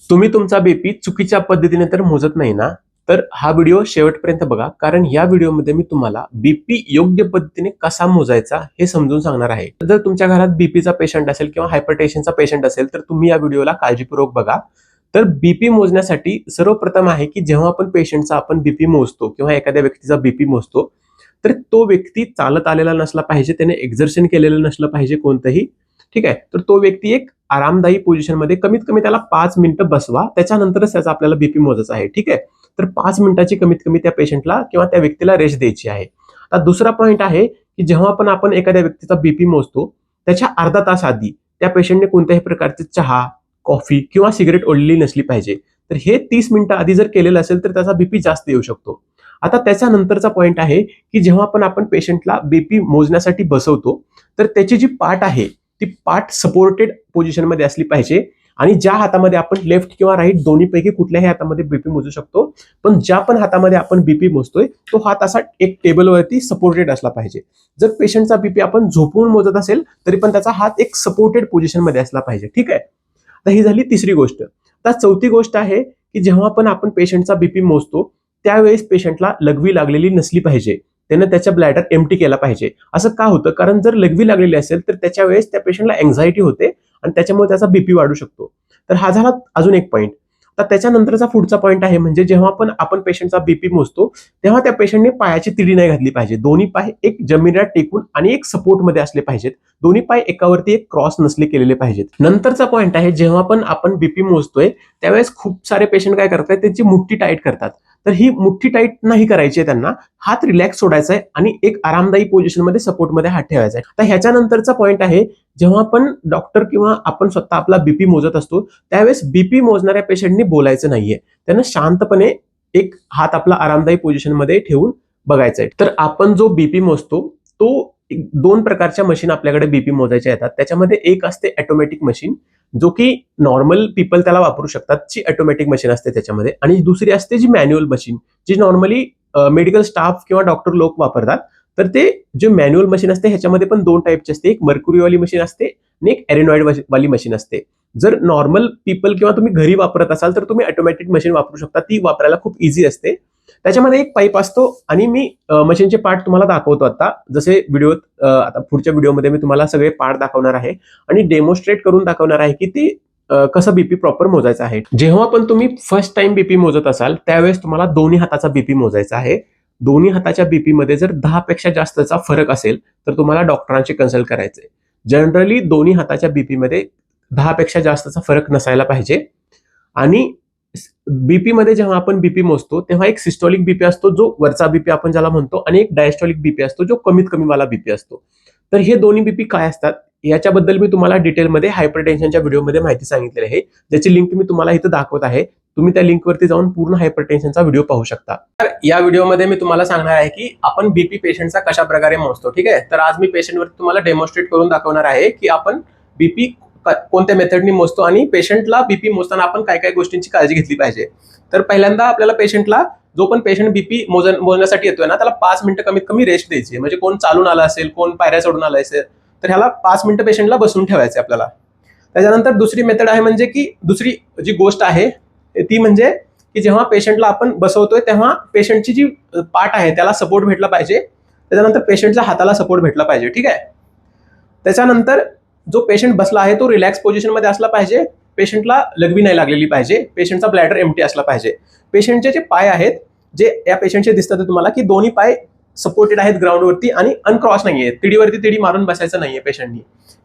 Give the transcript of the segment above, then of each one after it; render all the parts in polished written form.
तुम्ही तुमचा बीपी चुकीच्या पद्धतीने तर मोजत नाही ना, तर हा व्हिडिओ शेवटपर्यंत बघा, कारण या व्हिडिओमध्ये मी तुम्हाला बीपी योग्य पद्धतीने कसा मोजायचा हे समजून सांगणार आहे. जर तुमच्या घरात बीपीचा पेशंट असेल किंवा हायपरटेन्शनचा पेशंट असेल तर तुम्ही या व्हिडिओला काळजीपूर्वक बघा. तर बीपी मोजण्यासाठी सर्वप्रथम आहे की जेव्हा आपण पेशंटचा बीपी मोजतो किंवा एखाद्या व्यक्तीचा बीपी मोजतो, तर तो व्यक्ती चालत आलेला नसला पाहिजे, त्याने एक्झर्शन केलेलं नसलं पाहिजे कोणतंही. ठीक आहे, तर तो व्यक्ती एक आरामदायी पोझिशनमध्ये कमीत कमी त्याला 5 मिनिटं बसवा, त्याच्यानंतरच त्याचा आपल्याला बीपी मोजायचा आहे. ठीक आहे, तर 5 मिनिटाची कमीत कमी त्या पेशंटला किंवा त्या व्यक्तीला रेस्ट द्यायची आहे. आता दुसरा पॉईंट आहे की जेव्हा पण आपण एखाद्या व्यक्तीचा बीपी मोजतो त्याच्या अर्धा तास आधी त्या पेशंटने कोणत्याही प्रकारचे चहा, कॉफी किंवा सिगरेट ओढलेली नसली पाहिजे. तर हे 30 मिनिटं आधी जर केलेलं असेल तर त्याचा बीपी जास्त येऊ शकतो. आता त्याच्यानंतरचा पॉईंट आहे की जेव्हा पण आपण पेशंटला बीपी मोजण्यासाठी बसवतो तर त्याची जी पाठ आहे ती पाठ सपोर्टेड पोझिशनमध्ये असली पाहिजे आणि ज्या हातामध्ये आपण लेफ्ट किंवा राईट दोन्हीपैकी कुठल्याही हातामध्ये बीपी मोजू शकतो, पण ज्या पण हातामध्ये आपण बीपी मोजतोय तो हात असा एक टेबलवरती सपोर्टेड असला पाहिजे. जर पेशंटचा बीपी आपण झोपून मोजत असेल तरी पण त्याचा हात एक सपोर्टेड पोझिशनमध्ये असला पाहिजे. ठीक आहे, तर ही झाली तिसरी गोष्ट. आता चौथी गोष्ट आहे की जेव्हा पण आपण पेशंटचा बीपी मोजतो त्यावेळेस पेशंटला लघवी लागलेली नसली पाहिजे, त्यानं त्याच्या ब्लॅडर एम्प्टी केला पाहिजे. असं का होतं? कारण जर लघवी लागलेली असेल तर त्याच्या वेळेस त्या पेशंटला अँझायटी होते आणि त्याच्यामुळे त्याचा बीपी वाढू शकतो. तर हा झाला अजून एक पॉईंट. तर त्याच्यानंतरचा पुढचा पॉईंट आहे म्हणजे जेव्हा पण आपण पेशंटचा बीपी मोजतो तेव्हा त्या पेशंटने पायाची तिडी नाही घातली पाहिजे. दोन्ही पाय एक जमिनीला टेकून आणि एक सपोर्टमध्ये असले पाहिजेत. दोन्ही पाय एकावरती एक क्रॉस नसले केलेले पाहिजेत. नंतरचा पॉईंट आहे जेव्हा पण आपण बीपी मोजतोय त्यावेळेस खूप सारे पेशंट काय करतात, त्यांची मुठ्ठी टाईट करतात. तर ही मुठ्ठी टाईट नाही करायची आहे त्यांना, हात रिलॅक्स सोडायचा आहे आणि एक आरामदायी पोझिशनमध्ये सपोर्टमध्ये हात ठेवायचा आहे. तर ह्याच्यानंतरचा पॉईंट आहे जेव्हा पण डॉक्टर किंवा आपण स्वतः आपला बीपी मोजत असतो त्यावेळेस बीपी मोजणाऱ्या पेशंटनी बोलायचं नाहीये. त्यांना शांतपणे एक हात आपला आरामदायी पोझिशनमध्ये ठेवून बघायचा आहे. तर आपण जो बीपी मोजतो तो दोन प्रकारच्या मशीन आपल्याकडे बीपी मोजायच्या येतात. त्याच्यामध्ये एक असते ऑटोमॅटिक मशीन, जो की नॉर्मल पीपल त्याला वापरू शकतात, जी ऑटोमॅटिक मशीन असते त्याच्यामध्ये. आणि दुसरी असते जी मॅन्युअल मशीन, जी नॉर्मली मेडिकल स्टाफ किंवा डॉक्टर लोक वापरतात. तर ते जे मॅन्युअल मशीन असते ह्याच्यामध्ये पण दोन टाईपची असते, एक मर्क्युरीवाली मशीन असते आणि एक एरेनॉइड वाली मशीन असते. जर नॉर्मल पीपल किंवा तुम्ही घरी वापरत असाल तर तुम्ही ऑटोमॅटिक मशीन वापरू शकता, ती वापरायला खूप इझी असते. त्याच्यामध्ये एक पाईप असतो आणि मी मशीनचे पार्ट तुम्हाला दाखवतो आता. जसे व्हिडिओत आता पुढच्या व्हिडिओमध्ये मी तुम्हाला सगळे पार्ट दाखवणार आहे आणि डेमॉन्स्ट्रेट करून दाखवणार आहे की ती कसं बीपी प्रॉपर मोजायचं आहे. जेव्हा पण तुम्ही फर्स्ट टाइम बीपी मोजत असाल त्यावेळेस तुम्हाला दोन्ही हाताचा बीपी मोजायचा आहे. दोन्ही हाताच्या बीपी मध्ये जर 10 पेक्षा जास्तचा फरक असेल तर तुम्हाला डॉक्टरांची कन्सल्ट करायचंय. जनरली दोन्ही हाताच्या बीपी मध्ये 10 पेक्षा जास्तचा फरक नसायला पाहिजे. आणि बीपी मध्ये जेव्हा आपण बीपी मोजतो तेव्हा एक सिस्टोलिक बीपी असतो जो वरचा बीपी आपण ज्याला म्हणतो आणि एक डायस्टोलिक बीपी असतो जो कमीत कमी वाला बीपी असतो. तर हे दोन्ही बीपी काय असतात याच्याबद्दल मी तुम्हाला डिटेलमध्ये हायपरटेन्शनच्या व्हिडिओमध्ये माहिती सांगितलेली आहे, ज्याची लिंक मी तुम्हाला इथं दाखवत आहे. तुम्ही त्या लिंकवरती जाऊन पूर्ण हायपरटेन्शनचा व्हिडिओ पाहू शकता. तर या व्हिडिओमध्ये मी तुम्हाला सांगणार आहे की आपण बीपी पेशंटचा कशा प्रकारे मोजतो. ठीक आहे, तर आज मी पेशंटवरती तुम्हाला डेमॉन्स्ट्रेट करून दाखवणार आहे की आपण बीपी कोणत्या मेथडनी मोजतो आणि पेशंटला बीपी मोजताना आपण काय काय गोष्टींची काळजी घेतली पाहिजे. तर पहिल्यांदा आपल्याला पेशंटला जो पण पेशंट बीपी मोजण्यासाठी येतोय ना त्याला 5 मिनिटं कमीत कमी रेस्ट द्यायची. म्हणजे कोण चालून आला असेल, कोण पायऱ्या चढून आला असेल तर ह्याला 5 मिनिटं पेशंटला बसून ठेवायचे आपल्याला. त्याच्यानंतर दुसरी मेथड आहे म्हणजे की दुसरी जी गोष्ट आहे ती म्हणजे की जेव्हा पेशंटला आपण बसवतोय तेव्हा पेशंटची जी पाठ आहे त्याला सपोर्ट भेटला पाहिजे. त्याच्यानंतर पेशंटच्या हाताला सपोर्ट भेटला पाहिजे. ठीक आहे, त्याच्यानंतर जो पेशंट बसला आहे तो रिलॅक्स पोझिशनमध्ये असला पाहिजे. पेशंटला लघवी नाही लागलेली पाहिजे. पेशंटचा ब्लॅडर एम्प्टी असला पाहिजे. पेशंटचे जे पाय आहेत जे या पेशंटचे दिसतात तुम्हाला की दोन्ही पाय सपोर्टेड आहेत ग्राउंडवरती आणि अनक्रॉस नाहीये, तिडीवरती तिडी मारून बसायचं नाहीये पेशंटनी.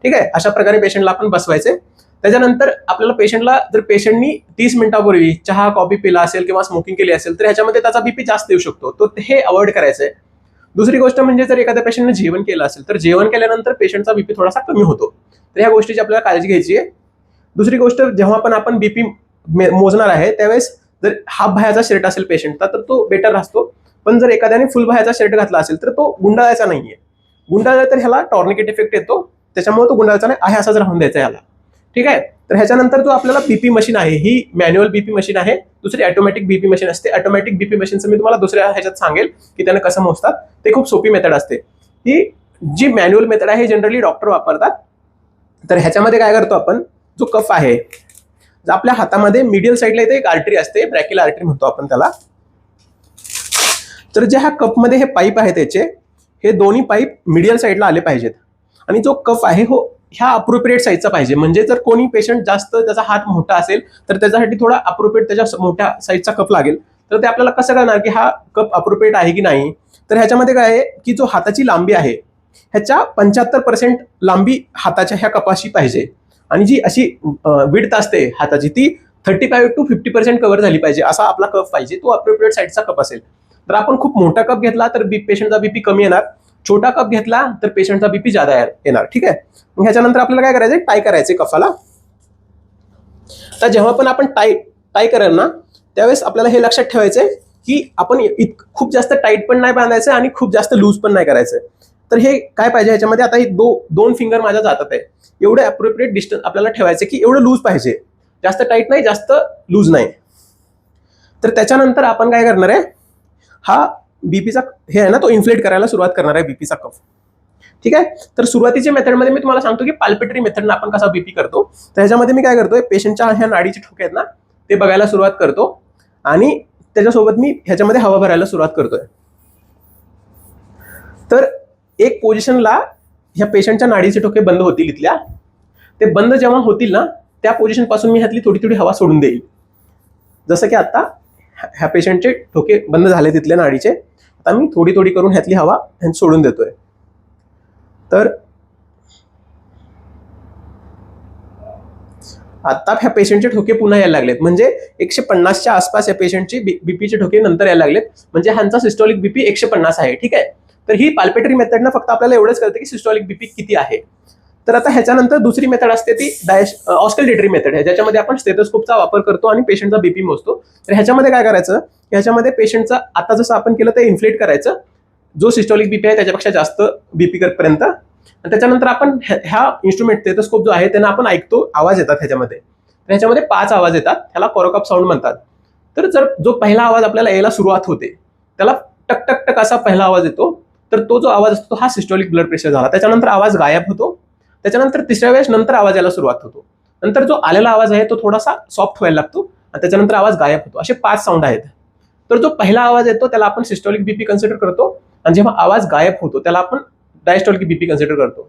ठीक आहे, अशा प्रकारे पेशंटला आपण बसवायचे. त्याच्यानंतर आपल्याला पेशंटला जर पेशंटनी 30 मिनिटापूर्वी चहा कॉफी पिला असेल किंवा स्मोकिंग केली असेल तर ह्याच्यामध्ये त्याचा बीपी जास्त येऊ शकतो, तर हे अवॉइड करायचंय. दुसरी गोष्ट म्हणजे जर एखाद्या पेशंटने जेवण केलं असेल तर जेवण केल्यानंतर पेशंटचा बीपी थोडासा कमी होतो, तर ह्या गोष्टीची आपल्याला काळजी घ्यायची आहे. दुसरी गोष्ट, जेव्हा पण आपण बीपी मोजणार आहे त्यावेळेस जर हाफ बाह्याचा शर्ट असेल पेशंटचा तर तो बेटर असतो, पण जर एखाद्याने फुल बाह्याचा शर्ट घातला असेल तर तो गुंडाळायचा नाहीये. गुंडाळला तर ह्याला टॉर्निकेट इफेक्ट येतो, त्याच्यामुळे तो गुंडाळायचा नाही, आहे असाच राहून द्यायचा ह्याला. ठीक आहे, तर ह्याच्यानंतर जो आपल्याला बीपी मशीन आहे ही मॅन्युअल बीपी मशीन आहे. दुसरी ऑटोमॅटिक बीपी मशीन असते. ऑटोमॅटिक बीपी मशीनचं मी तुम्हाला दुसऱ्या ह्याच्यात सांगेल की त्यानं कसं मोजतात. ते खूप सोपी मेथड असते. ही जी मॅन्युअल मेथड आहे जनरली डॉक्टर वापरतात. तर ह्याच्यामध्ये काय करतो आपण, जो कफ आहे आपल्या हातामध्ये मिडियल साईडला इथे एक आर्टरी असते, ब्रॅकिल आर्टरी म्हणतो आपण त्याला. तर जे ह्या कपमध्ये हे पाईप आहे त्याचे, हे दोन्ही पाईप मिडियल साईडला आले पाहिजेत. आणि जो कप आहे हो ह्या अप्रोप्रिएट साईजचा पाहिजे. म्हणजे जर कोणी पेशंट जास्त त्याचा हात मोठा असेल तर त्याच्यासाठी थोडा अप्रोप्रिएट त्याच्या मोठ्या साईजचा कप लागेल. तर ते आपल्याला कसं कळणार की हा कप अप्रोप्रिएट आहे की नाही. तर ह्याच्यामध्ये काय आहे की जो हाताची लांबी आहे ह्याच्या 75% लांबी हाताच्या ह्या कपाशी पाहिजे. आणि जी अशी विड्थ असते हाताची ती 35 to 50% कव्हर झाली पाहिजे. असा आपला कप पाहिजे, तो अप्रोप्रिएट साईजचा कप असेल. तर आपण खूप मोठा कप घेतला तर पेशंटचा बीपी कमी येणार, छोटा कप घेतला तर पेशंटचा बीपी ज्यादा येणार. ठीक आहे. मग ह्याच्यानंतर आपल्याला काय करायचंय, टाय करायचे कफाला. तर जेव्हा पण आपण टाय करेल ना त्यावेळेस आपल्याला हे लक्षात ठेवायचंय की आपण खूप जास्त टाईट पण नाही बांधायचं आणि खूप जास्त लूज पण नाही करायचं. तर हे काय पाहिजे ह्याच्यामध्ये, आता हे दोन फिंगर माझ्या जातात आहे, एवढं अप्रोप्रिएट डिस्टन्स आपल्याला ठेवायचं की एवढं लूज पाहिजे, जास्त टाईट नाही जास्त लूज नाही. तर त्याच्यानंतर आपण काय करणार आहे, हा बीपीचा हे आहे ना तो इन्फ्लेट करायला सुरुवात करणार आहे बीपीचा कफ. ठीक आहे. तर सुरुवातीच्या मेथडमध्ये मी तुम्हाला सांगतो की पाल्पेटरी मेथडनं आपण कसा बीपी करतो. तर ह्याच्यामध्ये मी काय करतोय, पेशंटच्या ह्या नाडीचे ठोके आहेत ना ते बघायला सुरुवात करतो आणि त्याच्यासोबत मी ह्याच्यामध्ये हवा भरायला सुरुवात करतोय. तर एक पोझिशनला ह्या पेशंटच्या नाडीचे ठोके बंद होतील इथल्या, ते बंद जेव्हा होतील ना त्या पोझिशन पासून मी ह्यातली थोडी थोडी हवा सोडून देईल. जसं की आता ह्या पेशंटचे ठोके बंद झाले तिथल्या नाडीचे, आता मी थोडी थोडी करून ह्यातली हवा सोडून देतोय. तर आता ह्या पेशंटचे ठोके पुन्हा यायला लागलेत, म्हणजे 150च्या आसपास या पेशंटची बीपीचे ठोके नंतर यायला लागलेत, म्हणजे ह्यांचा सिस्टोलिक बीपी 150 आहे. ठीक आहे. तर ही पाल्पेटरी मेथडनं फक्त आपल्याला एवढंच कळतं की सिस्टोलिक बीपी किती आहे. तर आता ह्याच्यानंतर दुसरी मेथड असते ती ऑस्कल्टेटरी मेथड आहे, ज्याच्यामध्ये आपण स्टेथोस्कोपचा वापर करतो आणि पेशंटचा बीपी मोजतो. तर ह्याच्यामध्ये काय करायचं, ह्याच्यामध्ये पेशंटचा आता जसं आपण केलं ते इन्फ्लेट करायचं, जो सिस्टोलिक बीपी आहे त्याच्यापेक्षा जास्त बीपी पर्यंत. त्याच्यानंतर आपण ह्या इन्स्ट्रुमेंट स्टेथोस्कोप जो आहे त्यांना आपण ऐकतो, आवाज येतात ह्याच्यामध्ये. तर ह्याच्यामध्ये 5 आवाज येतात, ह्याला कोरोकॉप साऊंड म्हणतात. तर जर जो पहिला आवाज आपल्याला यायला सुरुवात होते त्याला टक टक टक असा पहिला आवाज येतो, तर तो जो आवाज असतो हा सिस्टोलिक ब्लड प्रेशर झाला. त्याच्यानंतर आवाज गायब होतो, त्याच्यानंतर तिसऱ्या वेळेस नंतर आवाज यायला सुरुवात होतो, नंतर जो आलेला आवाज आहे तो थोडासा सॉफ्ट व्हायला लागतो आणि त्याच्यानंतर आवाज गायब होतो. असे 5 साऊंड आहेत. तर जो पहिला आवाज येतो त्याला आपण सिस्टोलिक बीपी कन्सिडर करतो आणि जेव्हा आवाज गायब होतो त्याला आपण डायस्टोलिक बीपी कन्सिडर करतो.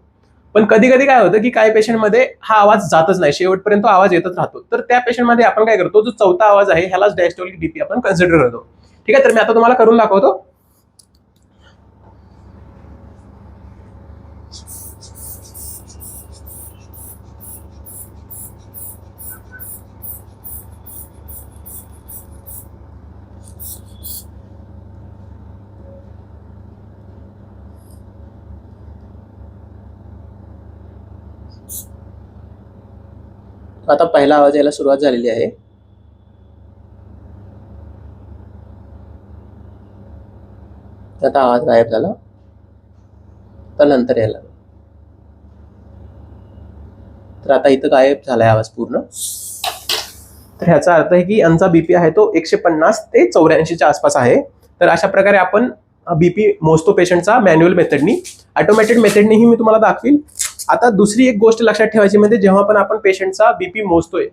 पण कधी कधी काय होतं की काही पेशंटमध्ये हा आवाज जातच नाही, शेवटपर्यंत आवाज येतच राहतो. तर त्या पेशंटमध्ये आपण काय करतो, जो चौथा आवाज आहे ह्यालाच डायस्टोलिक बीपी आपण कन्सिडर करतो. ठीक आहे. तर मी आता तुम्हाला करून दाखवतो. आता पहिला आवाज यायला सुरुवात झालेली आहे. आता आवाज गायब झाला, तर नंतर यायला. तर आता इथं गायब झालाय आवाज पूर्ण. तर ह्याचा अर्थ आहे की यांचा बीपी आहे तो 150 ते 84च्या आसपास आहे. तर अशा प्रकारे आपण बीपी मोजतो पेशंटचा मॅन्युअल मेथडनी. ऑटोमॅटेड मेथडनीही मी तुम्हाला दाखवील. आता दुसरी एक गोष्ट लक्षात ठेवायची, म्हणजे जेव्हा पण आपण पेशंटचा बीपी मोजतोय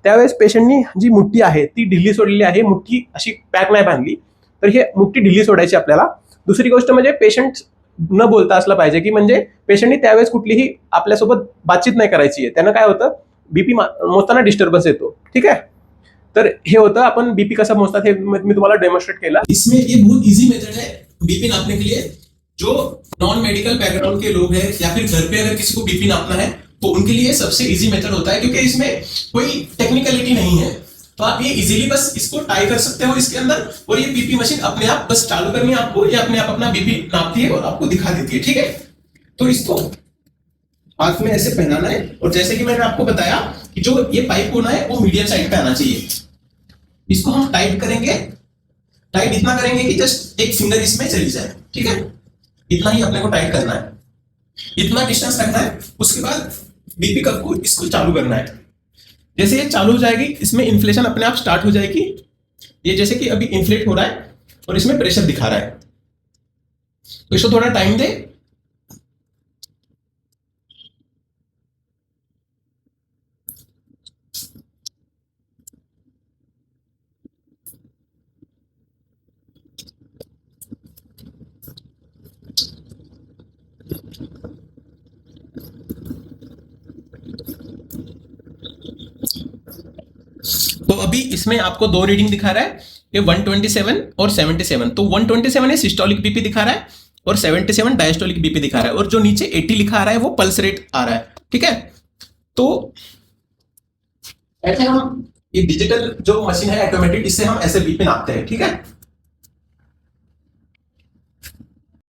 त्यावेळेस पेशंटनी जी मुठ्ठी आहे ती ढिली सोडलेली आहे, मुठ्ठी अशी पॅक नाही बांधली. तर हे मुठ्ठी ढिली सोडायची आपल्याला. दुसरी गोष्ट म्हणजे पेशंट न बोलता असलं पाहिजे, की म्हणजे पेशंटनी त्यावेळेस कुठलीही आपल्यासोबत बातचीत नाही करायची आहे. त्यानं काय होतं, बीपी मोजताना डिस्टर्बन्स येतो. ठीक आहे. तर हे होतं आपण बीपी कसं मोजतात हे मी तुम्हाला डेमोन्स्ट्रेट केला. इसमें ये बहुत इजी मेथड है बीपी नापने के लिए. जो नॉन मेडिकल बैकग्राउंड के लोग हैं या फिर घर पे अगर किसी को बीपी नापना है तो उनके लिए सबसे इजी मेथड होता है, क्योंकि इसमें कोई टेक्निकलिटी नहीं है. तो आप ये इजीली बस इसको टाई कर सकते हो इसके अंदर और ये बीपी मशीन अपने आप बस चालू करनी है आपको, ये अपने आप अपना बीपी नापती है और आपको दिखा देती है. ठीक है. तो इसको हाथ में ऐसे पहनाना है और जैसे कि मैंने आपको बताया कि जो ये पाइप होना है वो मीडियम साइड पे आना चाहिए. इसको हम टाइट करेंगे. टाइट इतना करेंगे कि जस्ट एक फिंगर इसमें चली जाए. ठीक है. इतना ही अपने को टाइट करना है, इतना डिस्टेंस रखना है. उसके बाद बीपी कप को इसको चालू करना है. जैसे ये चालू हो जाएगी इसमें इन्फ्लेशन अपने आप स्टार्ट हो जाएगी. ये जैसे कि अभी इन्फ्लेट हो रहा है और इसमें प्रेशर दिखा रहा है, तो इसको थोड़ा टाइम दे. तो अभी इसमें आपको दो रीडिंग दिखा रहा है, ये 127 और 77। तो 127 है सिस्टोलिक बीपी दिखा रहा है और 77 डायस्टोलिक बीपी दिखा रहा है, और जो नीचे 80 लिखा आ रहा है वो पल्स रेट आ रहा है। ठीक है, तो ऐसे हम ये डिजिटल जो मशीन है ऑटोमेटेड, इससे हम ऐसे बीपी नापते हैं। ठीक है,